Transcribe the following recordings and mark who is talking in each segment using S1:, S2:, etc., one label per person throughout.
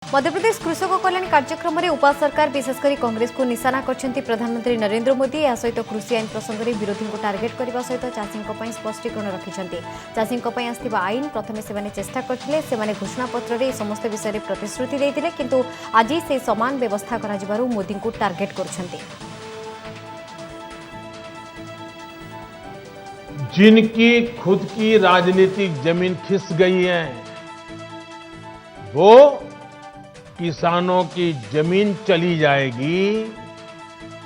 S1: मध्यप्रदेश कृषक कल्याण कार्यक्रम में उपा सरकार विशेषकर कांग्रेस को निशाना करछंती प्रधानमंत्री नरेंद्र मोदी। या सहित कृषि आईन प्रसंग में विरोधी को टार्गेट करने सहित चाषी स्पष्टीकरण रखिंट। चाषी आसथिबा आईन प्रथमे से चेष्टा करथिले, सेमाने घोषणापत्र में समस्त विषय में प्रतिश्रुति देथिले, किंतु आज से समान व्यवस्था करा मोदी को टार्गेट करछंती।
S2: जिनकी खुद की राजनीतिक जमीन खिस गई है वो किसानों की जमीन चली जाएगी,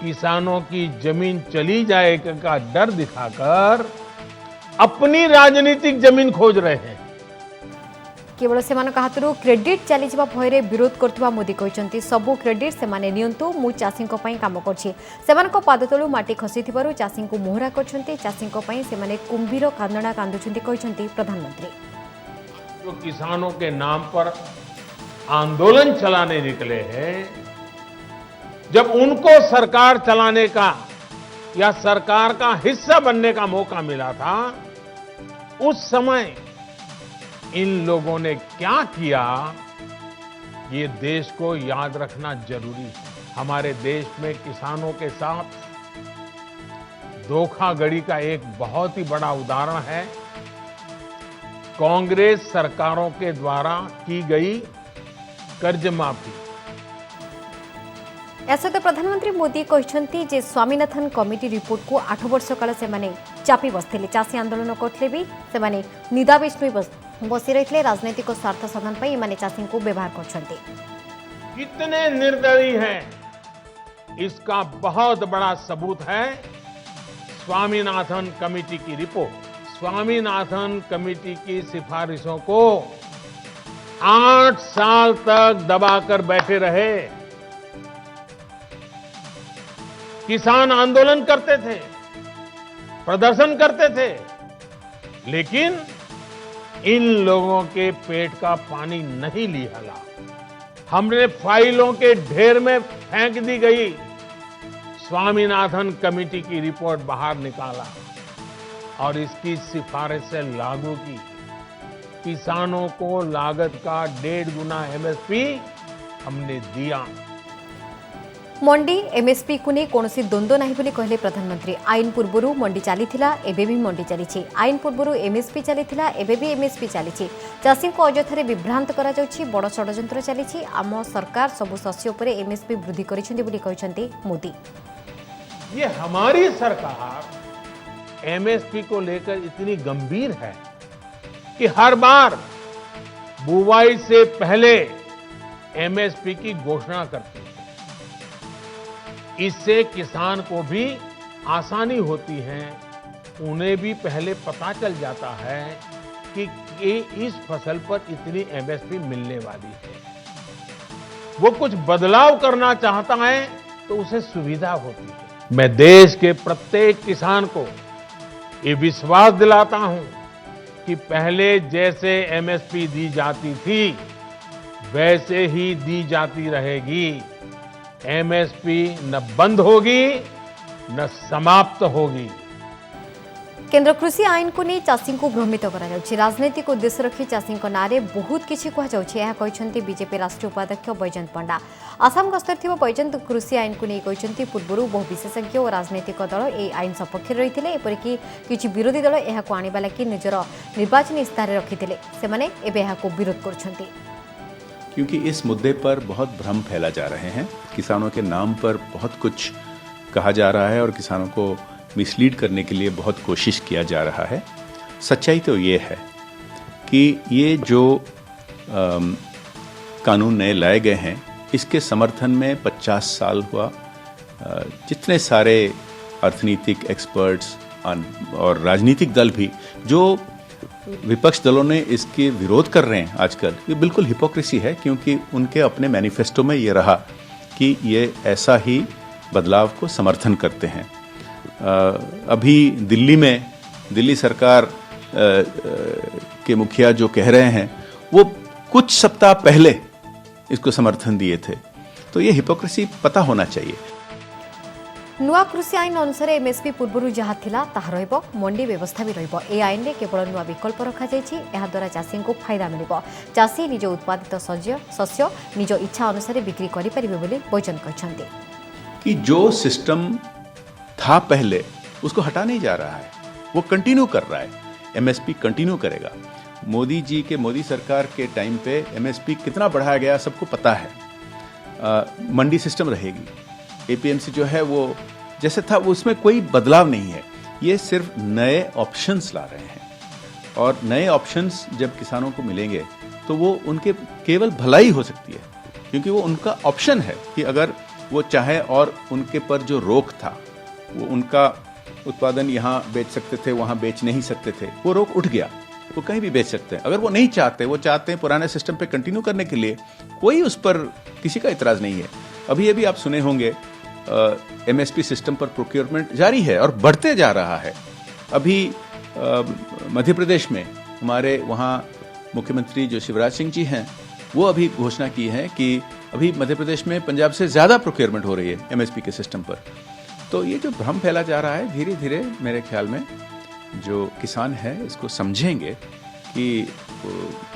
S2: किसानों की जमीन चली जाएगा का डर दिखाकर अपनी राजनीतिक जमीन खोज रहे हैं।
S1: केवल सेमानक हाथरू क्रेडिट चली भय विरोध करथिबा मोदी कहते सबू क्रेडिट सेमाने नियंतु, मु चाषी काम करछि। सेमानक पादतलु माटी खसीथिबारु चाषी को मोहरा करछंती। चाषी सेमाने कुंभीर कांदणा कांदुछंती कहछंती प्रधानमंत्री।
S2: जो किसानों के नाम पर आंदोलन चलाने निकले हैं, जब उनको सरकार चलाने का या सरकार का हिस्सा बनने का मौका मिला था, उस समय इन लोगों ने क्या किया, ये देश को याद रखना जरूरी है। हमारे देश में किसानों के साथ धोखाधड़ी का एक बहुत ही बड़ा उदाहरण है कांग्रेस सरकारों के द्वारा की गई कर्ज माफी।
S1: ऐसे तो प्रधानमंत्री मोदी कहते जे स्वामीनाथन कमिटी रिपोर्ट को 8 वर्ष काल से चापी बसते, चाषी आंदोलन करते भी से निदा विष्णु बसी रही, राजनीतिक स्वार्थ साधन पर इमाने चाषी को व्यवहार करछंती।
S2: कितने निर्दयी हैं इसका बहुत बड़ा सबूत है स्वामीनाथन कमेटी की रिपोर्ट। स्वामीनाथन कमेटी की सिफारिशों को 8 साल तक दबाकर बैठे रहे। किसान आंदोलन करते थे, प्रदर्शन करते थे, लेकिन इन लोगों के पेट का पानी नहीं लिहला। हमने फाइलों के ढेर में फेंक दी गई स्वामीनाथन कमेटी की रिपोर्ट बाहर निकाला और इसकी सिफारिश से लागू की। किसानों को लागत का 1.5 गुना एमएसपी हमने दिया।
S1: मंडी एमएसपी को नहीं कौन द्वंद्व नहीं बोली कहले प्रधानमंत्री। आईन पूर्व मंडी चली एबे भी मंडी चली, आईन पूर्व एमएसपी चली एबे भी एमएसपी चली। चाषी को अଯଥାରେ विभ्रांत करा जाउछि, बड़ षड्यंत्र चली। आम सरकार सबु शस्य उपर एमएसपी वृद्धि करिसेंती बोली कहछंती मोदी।
S2: ये हमारी सरकार एमएसपी को लेकर इतनी गंभीर है कि हर बार बुवाई से पहले एमएसपी की घोषणा करती है। इससे किसान को भी आसानी होती है, उन्हें भी पहले पता चल जाता है कि इस फसल पर इतनी एमएसपी मिलने वाली है। वो कुछ बदलाव करना चाहता है तो उसे सुविधा होती है। मैं देश के प्रत्येक किसान को ये विश्वास दिलाता हूं कि पहले जैसे एमएसपी दी जाती थी वैसे ही दी जाती रहेगी। एमएसपी न बंद होगी न समाप्त होगी।
S1: केंद्र कृषि आईन को नहीं चाषी को भ्रमित करा जाउछि। राजनीतिक उद्देश्य रखी चाषी नारे बहुत किछि कहा जाउछि, यह कहछंती बीजेपी राष्ट्रीय उपाध्यक्ष बैजयंत पंडा। आसाम गस्तर थिबा बैजयंत कृषि आईन को नहीं कहछंती पूर्वरु बहु विशेषज्ञ और राजनीतिक दल ए आईन सपक्ष रहिथिले, एपरिकी किछि विरोधी दल एहाको आनिबा लागि निजर निर्वाचन इस्तार रखिथिले, सेमाने एबे एहाको विरोध करछंती।
S3: क्योंकि इस मुद्दे पर बहुत भ्रम फैला जा रहे हैं, किसानों के नाम पर बहुत कुछ कहा जा रहा है और किसानों को मिसलीड करने के लिए बहुत कोशिश किया जा रहा है। सच्चाई तो ये है कि ये जो कानून नए लाए गए हैं इसके समर्थन में 50 साल हुआ। जितने सारे अर्थनीतिक एक्सपर्ट्स और राजनीतिक दल भी जो विपक्ष दलों ने इसके विरोध कर रहे हैं आजकल, ये बिल्कुल हिपोक्रेसी है, क्योंकि उनके अपने मैनिफेस्टो में ये रहा कि ये ऐसा ही बदलाव को समर्थन करते हैं। अभी दिल्ली सरकार के मुखिया जो कह रहे हैं वो कुछ सप्ताह पहले इसको समर्थन दिए थे, तो ये हिपोक्रेसी पता होना चाहिए।
S1: नुआ कृषि आईन अनुसार एमएसपी पूर्व जहाँ थिला ताहा रहिबो मंडी व्यवस्था भी रहिबो ए आईन रे केवल नुआ विकल्प रखा जायछि एहा द्वारा चाषी को फायदा मिलिबो चाषी निज उत्पादित शस्य निज इच्छा अनुसार बिक्री करि परिबे बोली बैजन कहछन्ते
S3: कि जो सिस्टम था पहले उसको हटा नहीं जा रहा है, वो कंटिन्यू कर रहा है। एमएसपी कंटिन्यू करेगा। मोदी सरकार के टाइम पे एमएसपी कितना बढ़ाया गया सबको पता है। मंडी सिस्टम रहेगी, एपीएमसी जो है वो जैसे था वो उसमें कोई बदलाव नहीं है। ये सिर्फ नए ऑप्शंस ला रहे हैं और नए ऑप्शंस जब किसानों को मिलेंगे तो वो उनके केवल भलाई हो सकती है, क्योंकि वो उनका ऑप्शन है कि अगर वो चाहे और उनके पर जो रोक था, वो उनका उत्पादन यहाँ बेच सकते थे, वहाँ बेच नहीं सकते थे, वो रोक उठ गया, वो कहीं भी बेच सकते हैं। अगर वो नहीं चाहते, वो चाहते हैं पुराने सिस्टम पे कंटिन्यू करने के लिए, कोई उस पर किसी का इतराज नहीं है। अभी आप सुने होंगे एमएसपी सिस्टम पर प्रोक्योरमेंट जारी है और बढ़ते जा रहा है। अभी मध्य प्रदेश में हमारे वहाँ मुख्यमंत्री जो शिवराज सिंह जी हैं, वो अभी घोषणा की है कि अभी मध्य प्रदेश में पंजाब से ज़्यादा प्रोक्योरमेंट हो रही है एमएसपी के सिस्टम पर। तो ये जो भ्रम फैला जा रहा है, धीरे धीरे मेरे ख्याल में जो किसान है इसको समझेंगे कि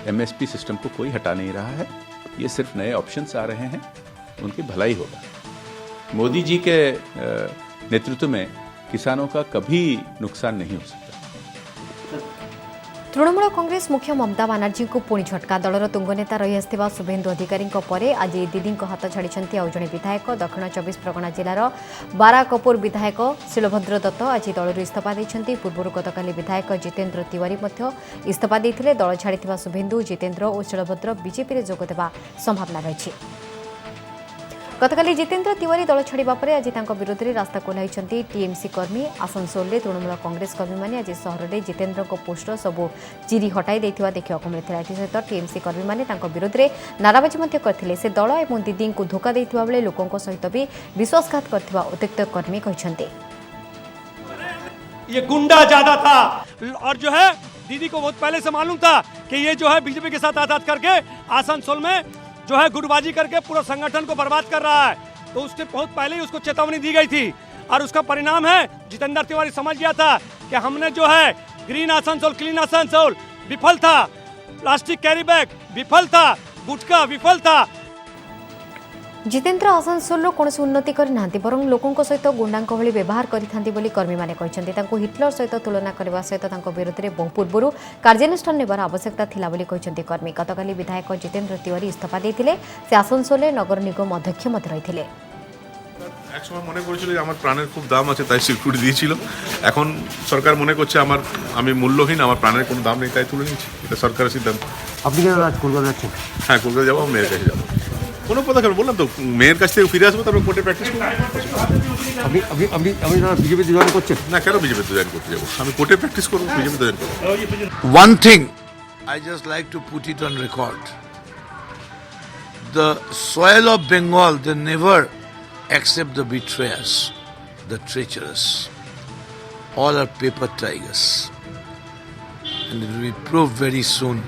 S3: एमएसपी सिस्टम को कोई हटा नहीं रहा है, ये सिर्फ नए ऑप्शंस आ रहे हैं, उनकी भलाई होगा। मोदी जी के नेतृत्व में किसानों का कभी नुकसान नहीं हो सकता।
S1: तृणमूल कांग्रेस मुख्य ममता बानार्जी को पुणी झटका दलर तुंग नेता रही आसथिबा शुभेन्दु अधिकारी परे आज दीदी हाथ छाड़िछन्ति आउ जणे विधायक दक्षिण 24 परगना जिलार बाराकपुर विधायक शिलभद्र दत्त आज दलरू इस्तीफा देइछन्ति। पूर्व गतकाली विधायक जितेन्द्र तिवारी मध्य इस्तीफा देइथिले। दल छाड़िथिबा शुभेन्दु जितेन्द्र और शिलभद्र बीजेपी रे जोग देबा संभावना रहिछि। गतकाली जितेन्द्र तिवारी दल छाड़ा पर आज विरोध में रास्ता ओह्लैंती टीएमसी कर्मी। आसनसोल में तृणमूल कांग्रेस कर्मी मैंने आज सहर में जितेन्द्र पोस्टर सबू चिरी हटाई देखा मिलता। एसहित टीएमसी कर्मी मैंने विरोध में नाराबाजी करते। से दल और दीदी को धोखा देता बेले लोकों सहित भी विश्वासघात कर उत्यक्त कर्मी कहते
S4: ये गुंडा ज्यादा था और जो है दीदी को बहुत पहले से मालूम था कि ये जो है बीजेपी के साथ आजाद करके आसनसोल में जो है गुटबाजी करके पूरा संगठन को बर्बाद कर रहा है। तो उससे बहुत पहले ही उसको चेतावनी दी गई थी और उसका परिणाम है जितेंद्र तिवारी समझ गया था कि हमने जो है ग्रीन आसनसोल क्लीन आसनसोल विफल था, प्लास्टिक कैरी बैग विफल था, गुटखा विफल था।
S1: जितेन्द्र आसनसोल कौन उन्नति करना बरं लोकों सहित गुंडा भली व्यवहार करते कर्मी मैंने हिटलर सहित तुलना करने सहित विरोध में बहु पूर्व कार्यानुष्ठान नेबार आवश्यकता थिला बोली कहते कर्मी। गतकाली विधायक जितेन्द्र तिवारी इस्तीफा देते। से आसनसोल नगर निगम अध्यक्ष रही।
S5: এক সময় মনে করেছিল যে আমার প্রাণের খুব দাম আছে তাই সিকিউরিটি দিয়েছিল। এখন সরকার মনে করছে আমি মূল্যহীন, আমার প্রাণের কোনো দাম নেই তাই তুলে নিয়েছি। এটা সরকারের সিদ্ধান্ত।
S6: আপনি কেন আজ কলকাতা যাচ্ছেন?
S5: হ্যাঁ, কলকাতা যাবো, মেয়ের কাছে যাবো। কোনো পদক্ষেপ বললাম তো, মেয়ের কাছ থেকে ফিরে আসবো, তারপর কোর্টে প্র্যাকটিস করবো।
S6: আপনি বিজেপিতে জয়েন করছেন?
S5: না, কেন বিজেপিতে জয়েন করতে যাবো? আমি কোর্টে প্র্যাকটিস করবো, বিজেপিতে জয়েন করবো।
S7: One thing I just like to put it on record. The soil of Bengal, they never accept the betrayers, the treacherous. All are paper tigers. And it will be proved very soon.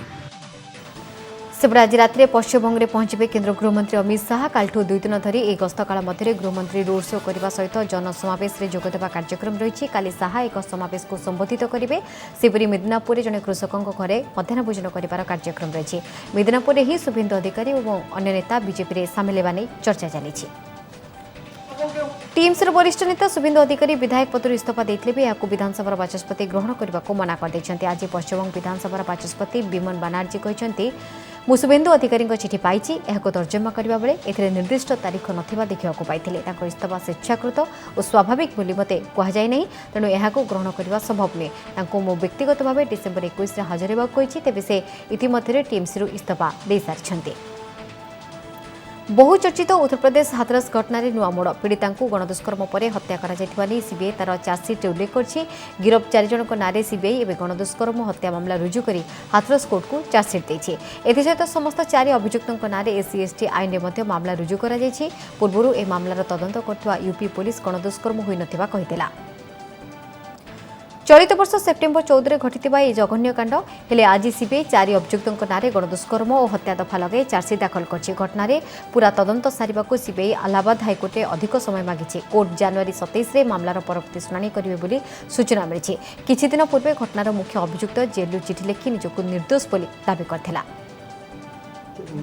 S1: सेपटे आज रात पश्चिमबंग में पहुंचे केंद्र गृहमंत्री अमित शाह। कालठू 2 दिन धरी एक गस्त काल मध्य गृहमंत्री रोड शो करने सहित जनसमावेश में जोगदेवा कार्यक्रम रही। काली शाह एक समावेश को संबोधित करेंगे। सेपरी मिदनापुर जड़े कृषकों घरे मध्याह्न भोजन कर कार्यक्रम रही। मिदनापुर ही शुभेन्दु अधिकारी और अन्य नेता बीजेपी में सामिल होगा नहीं चर्चा चली। टीएमसी वरिष्ठ नेता शुभेन्दु अधिकारी विधायक पदर इस्तीफा देते भी यहाँ विधानसभा बाचस्पति ग्रहण करने को मना कर। आज पश्चिमबंग विधानसभा बाचस्पति विमन बानार्जी कहते मु शुभेन्दु अधिकारी चिठी पाई तर्जमा करने बेले ए निर्दिष्ट तारीख नथिबा देखा पाई। इस्तीफा स्वेच्छाकृत और स्वाभाविक बोली मते कहुई ना, तेणु यहाँ ग्रहण करने संभव नुहे। मु व्यक्तिगत भाव डिसेम्बर 21 हाजर होगा तेज से इतिमध्य टीएमसी इस्तीफा दे सारी। बहुचर्चित उत्तर प्रदेश हाथरस घटना नुआ मोड़। पीड़िता गणदुष्कर्म पर हत्या कर सीबीआई तार चार्जसीट उल्लेख कर गिरफ 4 जन नारे सीबीआई एवं गणदुष्कर्म हत्या मामला रुजु कर हाथरस कोर्ट को चार्जसीट देछि। एसहित समस्त 4 अभियुक्तों नारे एससी/एसटी आईन में मामला रुजु कर पूर्व ए मामलार तदंत कर यूपी पुलिस गणदुष्कर्म होई नथिबा कहितेला। चलित वर्ष सेप्टेम्बर 14 घटिथिबा ए जघन्य कांड हेले आज सीबीआई 4 अभियुक्तों नारे गणदुष्कर्म और हत्या दफा लगे चार्जसीट दाखल करछि। घटनारे पूरा तदंत सारिबाकू सीबीआई इलाहाबाद हाइकोर्टे अधिक समय मागिछि। कोर्ट जनवरी 27 रे मामलार परवर्ती शुणाणी करिवे बोली सूचना मिलिछि। किछि दिन पूर्वे घटनार मुख्य अभियुक्त जेलू चिठी लिखि निजको निर्दोष बोली दाबी करथिला।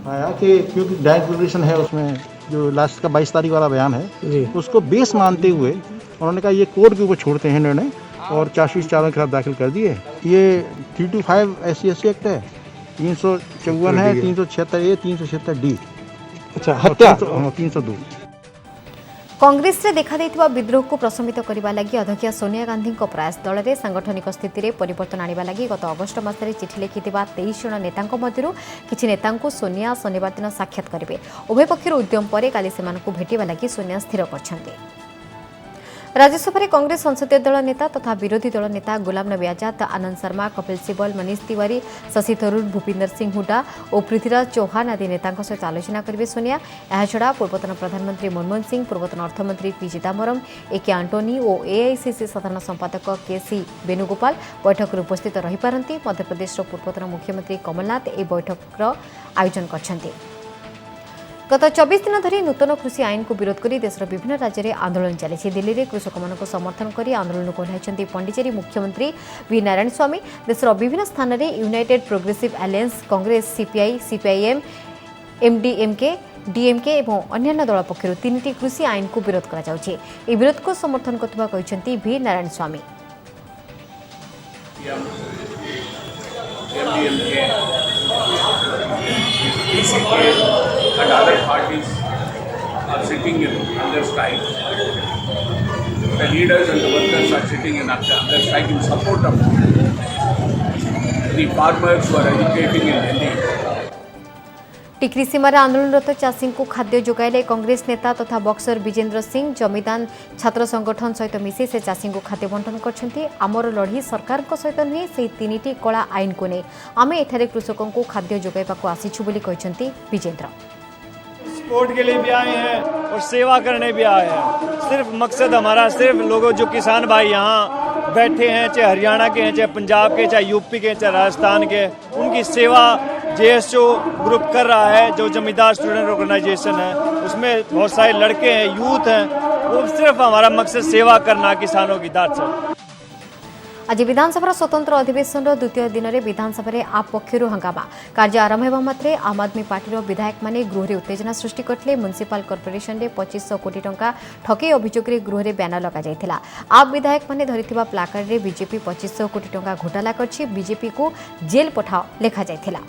S8: आया कि क्योंकि डायरेक्ट है उसमें जो लास्ट का 22 तारीख वाला बयान है उसको बेस मानते हुए उन्होंने कहा ये कोर्ट के ऊपर छोड़ते हैं निर्णय और चार्जशीट चारों के खिलाफ दाखिल कर दिए। ये 325 SC एक्ट है, 354 है, 376A, 376D। अच्छा, हत्या 302।
S1: कांग्रेस रे देखा देइथिबा विद्रोह को प्रशमित करबा लागि अध्यक्ष सोनिया गांधी को प्रयास दल रे सांगठनिक स्थिति रे परिवर्तन आनिबा लागि गत अगस्त मासरे चिठी लिखिथिबा 23 जण नेतांको मध्यरु किछि नेतांको सोनिया शनिवार दिन साक्षात करिवे। उभय पक्षर उद्यम परे काली सेमानकु भेटिबा लागि सोनिया स्थिर करछन्ते। राज्यसभा में कांग्रेस संसदीय दल नेता तथा विरोधी दल नेता गुलाम नबी आजाद, आनंद शर्मा, कपिल सिब्बल, मनीष तिवारी, शशि थरूर, भूपिंदर सिंह हुड्डा और पृथ्वीराज चौहान आदि नेतांक सहित आलोचना करेंगे सोनिया। एहाछड़ा पूर्वतन प्रधानमंत्री मनमोहन सिंह, पूर्वतन अर्थमंत्री पी चिदंबरम, AK आंटोनी और AICC साधारण संपादक KC वेणुगोपाल बैठक में उपस्थित रही पारती। मध्यप्रदेश पूर्वतन मुख्यमंत्री कमलनाथ ए बैठक आयोजन करछन्ते। गत 24 दिन धरी नूतन कृषि आईन को विरोध कर देशर विभिन्न राज्य में आंदोलन चली। दिल्ली में कृषक मान समर्थन कर आंदोलन को ओह्लाइछन्ति पण्डिचेरी मुख्यमंत्री वी नारायण स्वामी। देशर विभिन्न स्थान में United progressive alliance, Congress, CPI, CPIM, MDMK, DMK और अन्य दल पक्षर 3टी कृषि आईन को विरोध कर विरोध को समर्थन करते V Narayan Swamy.
S9: and other parties are sitting under strike. The leaders and the workers are sitting under strike in support of the farmers who are agitating in Delhi.
S1: टिकरी सीमार आंदोलनरत चाषी को खाद्य जोगाइले कांग्रेस नेता तथा बक्सर विजेंद्र सिंह जमीदान छात्र संगठन सहित मिसी से चाषी को खाद्य बंटन करछन्ति। आमर लड़ी सरकार सहित नुहे से 3टी कला आईन को नहीं आमे एठारे कृषकों को खाद्य जोगाइबाकू आसीछु बोली कहछन्ति विजेंद्र।
S4: सपोर्ट के लिए भी आए हैं और सेवा करने भी आए हैं। सिर्फ मकसद हमारा सिर्फ लोगों जो किसान भाई यहाँ बैठे हैं, चाहे हरियाणा के हैं, चाहे पंजाब के, चाहे यूपी के, चाहे राजस्थान के, उनकी सेवा JSO ग्रुप कर रहा है। जो जमींदार स्टूडेंट ऑर्गेनाइजेशन है उसमें बहुत सारे लड़के हैं, यूथ हैं। वो सिर्फ हमारा मकसद सेवा करना किसानों की दाद से।
S1: आज विधानसभा स्वतंत्र अधिवेशन द्वितीय दिन में विधानसभा में आप पक्षर हंगामा कार्य आरंभ होगा मात्रे आम आदमी पार्टी विधायक माने गृह में उत्तेजना सृष्टि करते। म्युनिसिपल कॉर्पोरेशन में 2500 कोटी टंका ठकई अभियोग में गृह में बैनर लग आप विधायक माने धरिथिबा प्लाकार्ड में बीजेपी 2500 कोटी टंका घोटाला करछि, बीजेपी को जेल पठाओ लिखा जायथिला।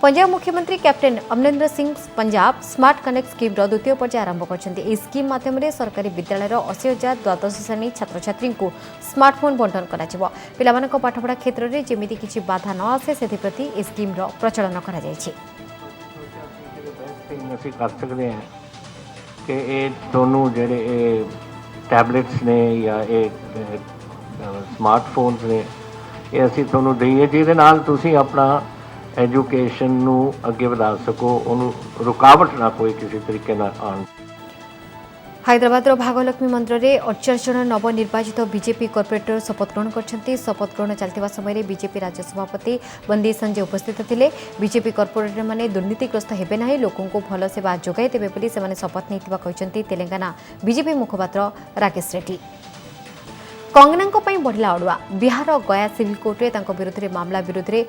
S1: पंजाब मुख्यमंत्री captain Amarinder Singh Punjab smart connect scheme द्वितीय पर्याय आरंभ करछन्ति। इस स्कीम माध्यम सरकारी विद्यालय 80,000 द्वादश श्रेणी छात्र छात्री को स्मार्टफोन बंटन कराजिबो। पिलामानक पाठपढ़ा क्षेत्र में जेमिति किछि बाधा न आसे सेथिप्रति इस स्कीम रो प्रचलन करा जायछि।
S10: ਅਸੀਂ ਕਰ ਸਕਦੇ ਹਾਂ ਕਿ ਇਹ ਦੋਨੋਂ ਜਿਹੜੇ ਟੈਬਲੇਟਸ ਨੇ ਜਾਂ ਇਹ ਸਮਾਰਟਫੋਨਸ ਨੇ ਇਹ ਅਸੀਂ ਤੁਹਾਨੂੰ ਦਈਏ ਜਿਹਦੇ ਨਾਲ ਤੁਸੀਂ ਆਪਣਾ एजुकेशन नू अगे बढ़ा सको, उन्होंने रुकावट ना कोई किसी तरीके ना आन।
S1: हैदराबाद भागलक्ष्मी मंदिर में 48 जन नवनिर्वाचित बीजेपी कॉर्पोरेटर शपथ ग्रहण करछन्ति। शपथ ग्रहण चलता समय बीजेपी राज्य सभापति बंदी संजय उपस्थित थे। बीजेपी कॉर्पोरेटर माने दुर्नीतिग्रस्त हेबे नाही, लोकों को भल सेवा जोगाई देबे बोली सेमाने शपथ नैथिबा कहछन्ति तेलंगाना बीजेपी मुखपात्र राकेश रेड्डी। कंगना बढ़ला अड़ुआ बिहार गया सिविल कोर्ट में विरोध में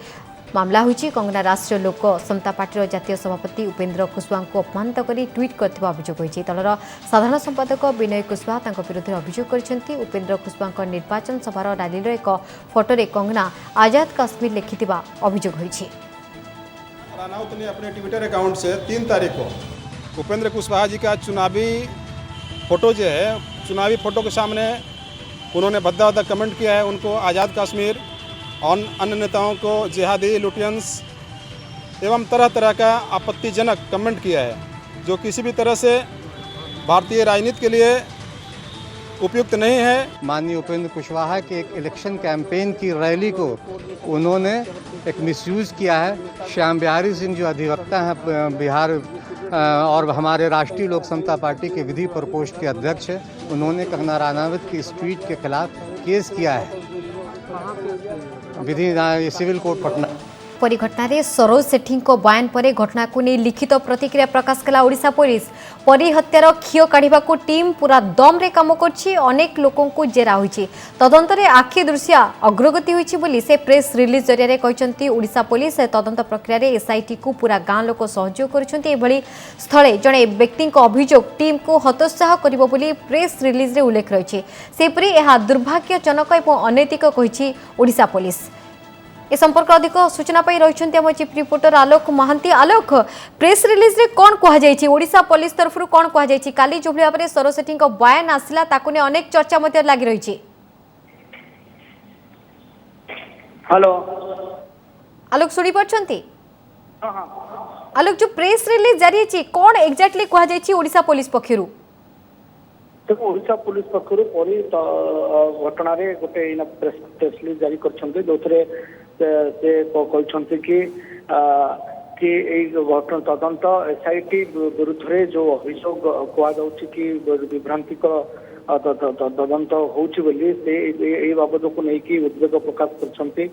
S1: मामला होईछि। कंगना राष्ट्रीय लोक समता पार्टी जातीय सभापति उपेन्द्र कुशवाहा को अपमानित कर ट्वीट करथिबा अभियोग होईछि। दलर साधारण संपादक विनय कुशवाहा विरोध में अभियोग करछन्ति। उपेन्द्र कुशवाहा निर्वाचन सभार रैलीर एक फोटोरे कंगना आजाद कश्मीर लिखिथिबा अभियोग होईछि।
S11: रानावत ने अपने ट्विटर अकाउंट से 3 तारीख को उपेन्द्र कुशवाहा जी का चुनावी फोटो जो है, चुनावी फोटो के सामने उन्होंने भद्दा कमेंट किया है, उनको आज़ाद कश्मीर और अन्य नेताओं को जिहादी, लुटियंस एवं तरह तरह का आपत्तिजनक कमेंट किया है, जो किसी भी तरह से भारतीय राजनीति के लिए उपयुक्त नहीं है।
S12: माननीय उपेंद्र कुशवाहा के एक इलेक्शन कैंपेन की रैली को उन्होंने एक मिसयूज़ किया है। श्याम बिहारी सिंह जो अधिवक्ता हैं बिहार और हमारे राष्ट्रीय लोक समता पार्टी के विधि प्रकोष्ठ के अध्यक्ष हैं, उन्होंने कंगना राणावत की इस ट्वीट के खिलाफ केस किया है। विधि सिविल कोर्ट पटना।
S1: परी घटना सरोज सेठी बयान पर घटना को नहीं लिखित प्रतिक्रिया प्रकाश कला ओडिशा पुलिस। परी हत्यार खियो काढ़ा टीम पूरा दम रे काम करछि, अनेक लोकों को जेरा होइछि। तदंतरे आखि दृश्य अग्रगति होइछि बोली से प्रेस रिलीज जरिया कहते ओडिशा पुलिस तदंत प्रक्रिया एसआईटी को पूरा गाँ लोक सहयोग करुछन्ति। एभली स्थले जड़े व्यक्ति अभियोग टीम को हतोत्साह करिबो बोली प्रेस रिलीज रे उल्लेख रहिछि। सेपरि एहा दुर्भाग्यजनक एवं अनैतिक कहिछि ओडिशा पुलिस। ए संपर्क अधिक सूचना पाई रही आम चीफ रिपोर्टर आलोक महांती। आलोक, प्रेस रिलीज रे कौन कहुई ओडिशा पुलिस तरफ कौन कहुई काली जो भाव में सरोज सेठी बयान आसला ताकू ने अनेक चर्चा लगी रही।
S13: हेलो
S1: आलोक शुणी पार्टी? आलोक जो प्रेस रिलीज जारी है कौन एक्जाक्टली कहुई ओडिशा पुलिस पक्षरु?
S13: देखो ओडिशा पुलिस पक्षरु परी घटना रे गोटे प्रेस रिलीज जारी करछन्ते जोथरे से कहते कि घटना तदंत एसआईटी विरुद्ध रे जो अभियोग कहुच्छी कि विभ्रांतिक तदंत होउछि बोली से बाबद को लेकिन उद्वेग प्रकाश करछन्ते।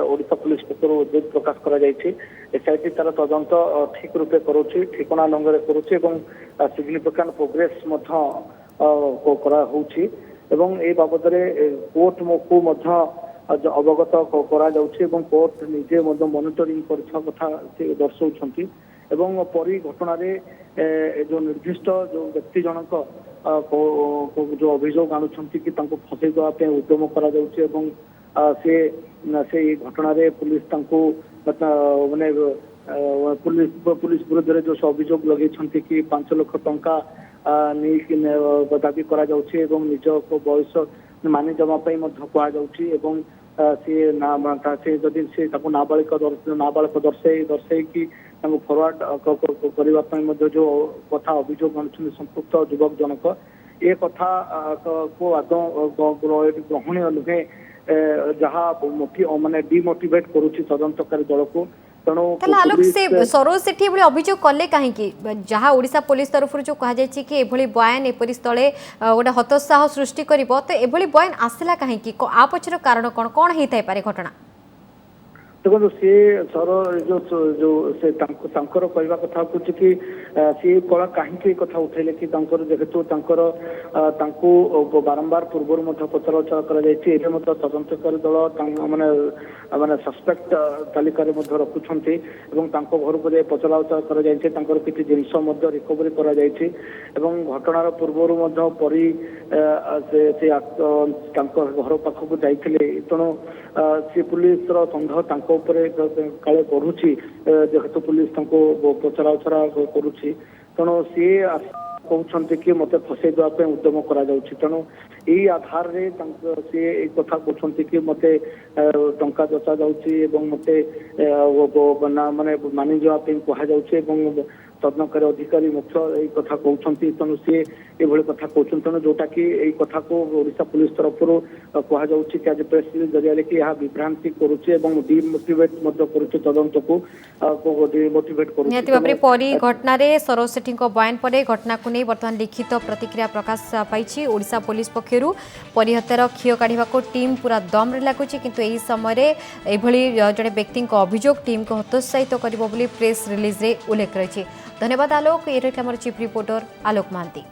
S13: ओडिशा पुलिस पक्षर उद्वेग प्रकाश करा जायछि। एसआईटी तार तदंत ठीक रूपे करुछि, ठिकना ढंग करुछि एवं सिग्निफिकेंट प्रोग्रेस मध्य करा होउछि एवं ए बाबद रे कोर्ट को मध्य अवगत करा जाउछि एवं कोर्ट निजे मध्य मॉनिटरिंग करछा कथा से दर्शाउछन्ति एवं परी घटना रे जो निर्दिष्ट जो व्यक्ति जनक जो अभियोग आनुछन्ति कि तांको फसै दवा पे उद्यम करा जाउछि एवं से घटना रे पुलिस तांको माने पुलिस विरुद्ध रे जो अभियोग लगेछन्ति कि 5 लाख टंका दाबी करा जाउछि एवं निज को बयस मानि जमा पाई मध्य कहा जाउछि एवं से जदि से नाबालिक दर्शाई कि फरवर्ड करने जो कथा अभियोग आनुछन्ति संपुक्त युवक जनक ए कथा को आदौ ग्रहणीय नुहे जहाँ माने डिमोटिवेट करुछि तदंतकारी दल को।
S1: आलोक से सरोज सेठी अभियोग कले कहीं जहाँ ओडिशा पुलिस तरफ जो कहुई कि एभली बयान एपरी स्थले गोटे हतोत्साह सृष्टि कर तो एभली बयान आसला कहीं आ पछर कारण कौन होता है घटना?
S13: देखो सी सर जो से कहवा कथा कि सी कला कहीं कथा उठेले कि जेहेतु बारंबार पूर्व पचरा उचरा कर तदंतकारी दल माने माने सस्पेक्ट तालिका रखुंट घर को पचरा उचरा कर किसी जिनस रिकवरी कर घटनार पूर्व परी घर पाखक जाइए तेणु सी पुलिस सन्देह काले बढ़ुची जेहेतु पुलिस पचरा उचरा करुच्ची तेणु सी कहते कि मत फसई देवाई उद्यम करा तेणु यही आधार रे सी कथा कहते कि मत टंका जचा जाउछि मते माने मानि जावाई कहुच्छे तदनकारी अधिकारी मुख्य यही कथा कहते तेणु सी ये कथा कहते तेणु जोटा कि यही कथा को ओडिशा पुलिस तरफ कहुच्छी कि आज प्रेस रिलीज जरिया कि यह विभ्रांति करुच्चे डिमोटिवेट करुच्चे तदंत को डिमोटिवेट
S1: करुच्चे। परी घटना रे सरोज सेठी बयान पर घटना को नहीं बर्तमान लिखित प्रतिक्रिया प्रकाश पाई ओडिशा पुलिस पक्षरु। परी हत्यार खियो काढ़ा टीम पूरा दम रे लगुच किंतु एही समय एभली जड़े व्यक्ति अभियोग टीम को हतोत्साहित करिबो बोली प्रेस रिलीज रे उल्लेख रही। धन्यवाद आलोक। ये रही हमारे चीफ रिपोर्टर आलोक महांती।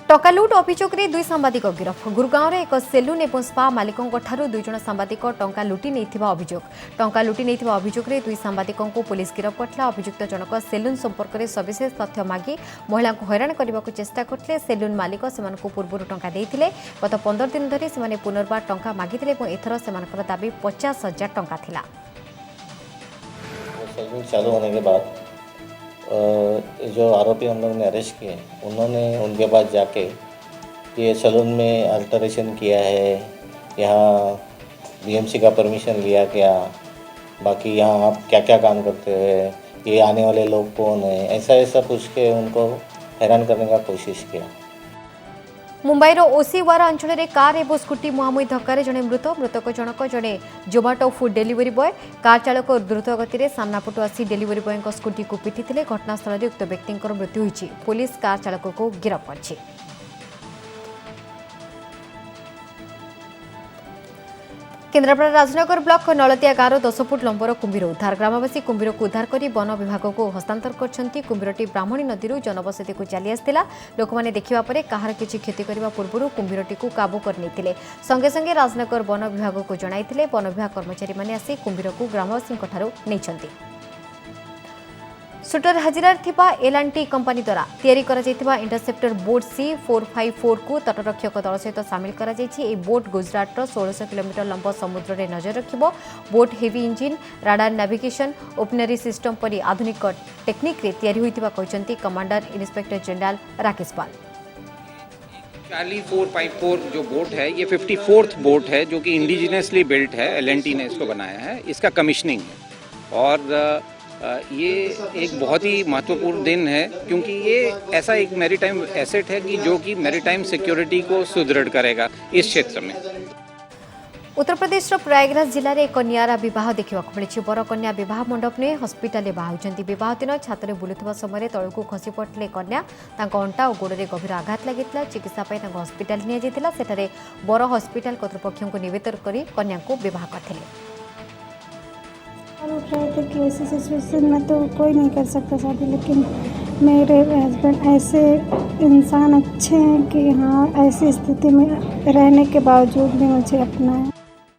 S1: टंका लुट अभियोग में 2 सांबादिक गिरफ। गुरुगांव एक सेलून और स्पा मालिकों 2 जन सांबादिक टंका लुटी नहीं अभियोग। टंका लुटी नहीं अभियोग में 2 सांबादिकों को पुलिस गिरफ करथिला। अभियुक्त जनक सेलून संपर्क में सविशेष तथ्य मागी महिला को हैरान करने को चेष्टा करते। सेलून मालिक से पूर्व टंका देते गत 15 दिन धरी से पुनर्बार टंका मागिथिले और एथर से दाबी 50,000 टंका थिला।
S14: सेलून चालू होने के बाद जो आरोपी हम लोग ने अरेस्ट किए उन्होंने उनके पास जाके ये सैलून में अल्टरेशन किया है, यहाँ बीएमसी का परमिशन लिया क्या, बाकी यहाँ आप क्या क्या काम करते हैं, ये आने वाले लोग कौन है, ऐसा पूछ के उनको हैरान करने का कोशिश किया।
S1: मुंबईर ओसीवारा अंचल में कार और स्कूटी मुहांमुही धक्कर जड़े मृतक जनक जड़े Zomato food delivery boy. Car चालक द्रुत गति सामनापटू आसी डेलीवरी बॉय स्कूटी को पिटी घटनास्थल उक्त व्यक्ति मृत्यु होती। पुलिस कार चालक को गिरफ्त कर। केन्द्रापड़ा राजनगर ब्लॉक नलतिया गाँव 10 फुट लंबर कुंभीर उद्धार ग्रामवासी कुंभीर को उद्धार कर वन विभाग को हस्तांतर कर कुंभीरटी ब्राह्मणी नदी जनबसती को चली आसाला लोक मैंने देखा कहार किसी क्षति करने पूर्व कुंभीरटी को काबू कर संगे संगे राजनगर वन विभाग को जणाई वन विभाग कर्मचारी मैंने आसी कुंभीर को ग्रामवासी नहीं। सुटर हजिरार थिबा एल&टी कंपनी द्वारा तैयारी करा जायथिबा इंटरसेप्टर बोट C454 को तटरक्षक दल सहित सामिल करा जायछि। ए बोट गुजरात 1600 किलोमीटर लंब समुद्र रे नजर रखिबो। Boat heavy engine radar navigation ओपनरी सिस्टम परि आधुनिक टेक्निक रे तैयारी होइतिबा कहचंती commander inspector general Rakesh Pal.
S15: Charlie 454 जो बोट है ये 54th बोट है जो कि इंडिजिनसली बिल्ट है। एल&टी ने इसको बनाया है। इसका कमीशनिंग है और ये एक बहुत ही महत्वपूर्ण दिन है क्योंकि ये ऐसा एक मैरीटाइम एसेट है कि जो कि मैरीटाइम सिक्योरिटी को सुदृढ़ करेगा इस क्षेत्र में।
S1: उत्तर प्रदेश प्रयागराज जिले में एक निरा बह देखा मिली। बर कन्या बह मंडप में हस्पिटाल बाहुंट बह दिन छात्र बुलुवा समय तलू खसी पड़े कन्या अंटा और गोड़े गभीर आघात लगी चिकित्सा हस्पिटाल निया बर हस्पिटाल कर्तृपक्ष को निवेदन कर कन्या को बह करते।
S16: उठ रहे थे कि ऐसी सिचुएशन में तो कोई नहीं कर सकता शादी, लेकिन मेरे हस्बैंड ऐसे इंसान अच्छे हैं कि हाँ ऐसी स्थिति में रहने के बावजूद भी मुझे अपनाया।